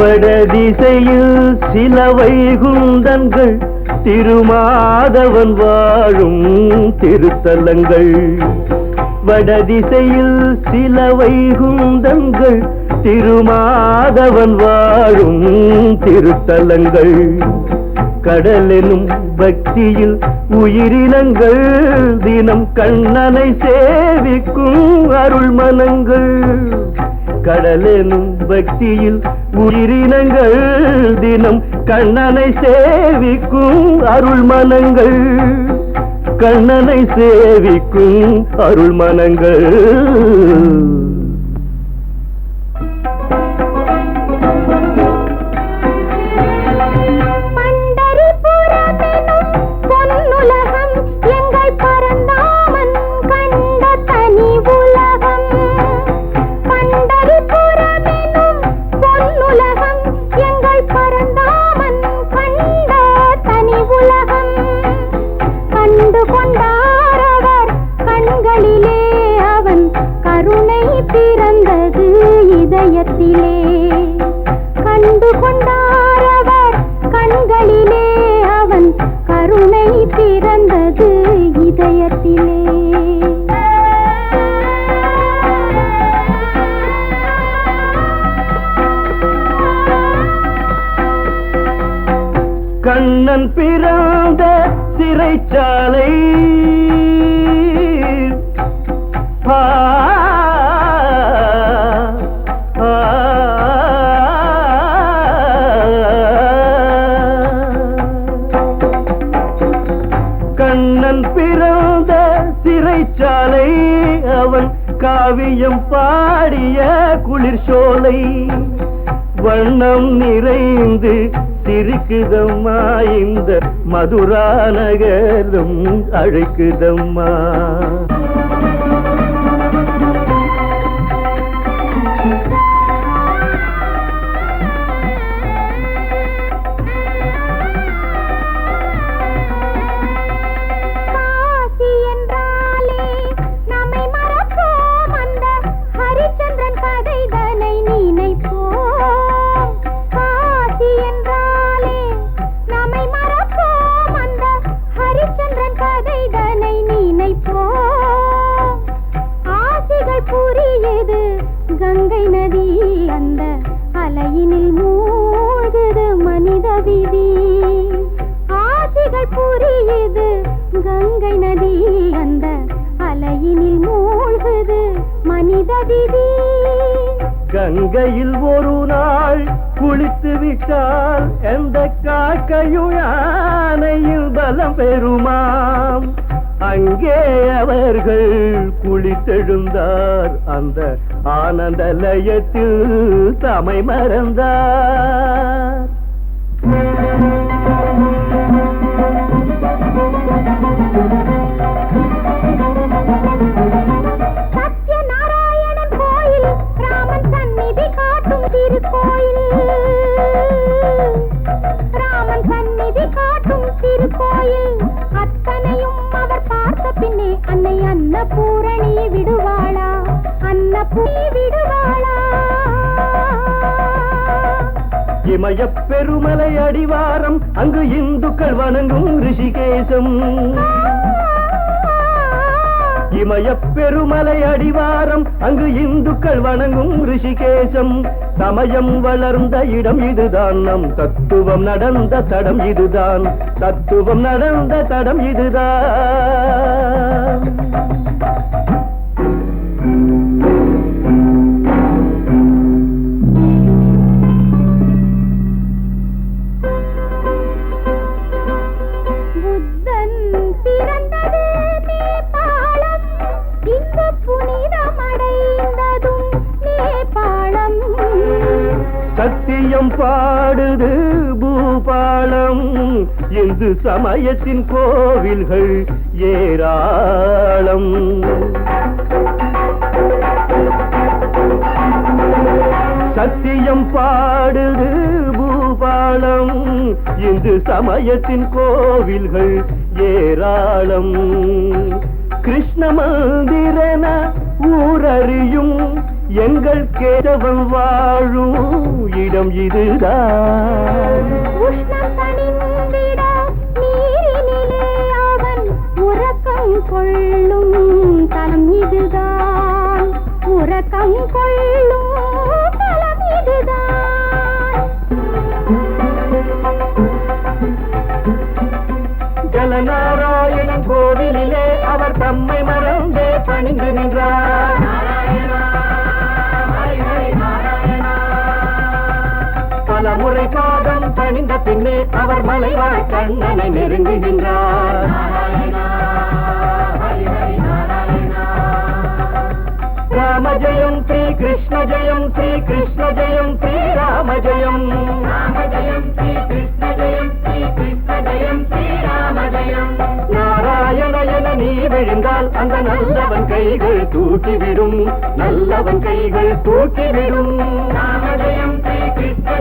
வடதிசையில் சில வைகுந்தங்கள் திருமாதவன் வாழும் திருத்தலங்கள். வடதிசையில் சில வைகுந்தங்கள் திருமாதவன் வாழும் திருத்தலங்கள். கடலெனும் பக்தியில் உயிரினங்கள் தினம் கண்ணனை சேவிக்கும் அருள் மனங்கள். கடலெனும் பக்தியில் உயிரினங்கள் தினம் கண்ணனை சேவிக்கும் அருள் மனங்கள். கண்ணனை சேவிக்கும் அருள் மனங்கள். பிறந்தது இதயத்திலே கண்டு கொண்டாரவர் கண்களிலே அவன் கருணை பிறந்தது இதயத்திலே. கண்ணன் பிறந்த சிறைச்சாலை கண்ணன் பிறந்த சிறைச்சாலை அவன் காவியம் பாடிய குளிர் சோலை. வண்ணம் நிறைந்து சிரிக்குதம்மா இந்த மதுரா நகரும் அழைக்குதம்மா. கங்கை நதி அந்த அலையினில் மூழ்குது மனித விதி. ஆசைகள் புரியுது கங்கை நதி அந்த அலையினில் மூழ்குது மனித விதி. கங்கையில் ஒரு நாள் குளித்து விட்டால் எந்த காக்கையும் யானையில் பலம் பெறுமாம். அங்கே அவர்கள் குளித்தெழுந்தார் அந்த ஆனந்த லயத்தில் தமை மறந்தார். சத்யநாராயணன் கோயில் ராமன் சந்நிதி காட்டும் திருக்கோயில். ராமன் சந்நிதி காட்டும் திருக்கோயில் அத்தனையும் அவர் பார்த்த பின்னே அன்னை அன்னபூரணி விடுவாளா? அன்னபூரணி விடுவாளா? இமயப் பெருமலை அடிவாரம் அங்கு இந்துக்கள் வணங்கும் ரிஷிகேசம். இமயப் பெருமலை அடிவாரம் அங்கு இந்துக்கள் வணங்கும் ரிஷிகேசம். சமயம் வளர்ந்த இடம் இதுதான், நம் தத்துவம் நடந்த தடம் இதுதான். தத்துவம் நடந்த தடம் இதுதான். புத்தன் பிறந்தது நேபாளம், இங்கு புனிதமடைந்ததும் நேபாளம். சத்தியம் பாடுது பூபாலம், இந்து சமயத்தின் கோவில்கள் ஏராளம். சத்தியம் பாடுது பூபாலம், இந்து சமயத்தின் கோவில்கள் ஏராளம். கிருஷ்ண மந்திரன ஊரறியும் எங்கள் கேட்டவன் வாழும் இடம் இதுதான். உஷ்ணம் தணிந்திட நீரினிலே அவன் உறக்கம் கொள்ளும் தலம் இதுதான். உறக்கம் கொள்ளும் தலம் இதுதான். ஜலநாராயணன் கோவிலிலே அவர் தம்மை மறந்தே பணிந்து நின்றார். பல முறை பாதம் பணிந்த பின்னே அவர் மலைவாழ் கண்ணனை நெருங்குகின்றார். ராம ஜெயம் ஸ்ரீ கிருஷ்ண ஜெயம் ஸ்ரீ கிருஷ்ண ஜெயம் ஸ்ரீ ராம ஜெயம். ராம ஜெயம் ஸ்ரீ கிருஷ்ண ஜெயம் ஸ்ரீ கிருஷ்ண ஜெயம் ஸ்ரீ ராம ஜெயம். நாராயண என நீ விழுந்தால் அந்த நல்லவன் கைகள் தூக்கிவிடும். நல்லவன் கைகள் தூக்கிவிடும். ராம ஜெயம் ஸ்ரீ கிருஷ்ண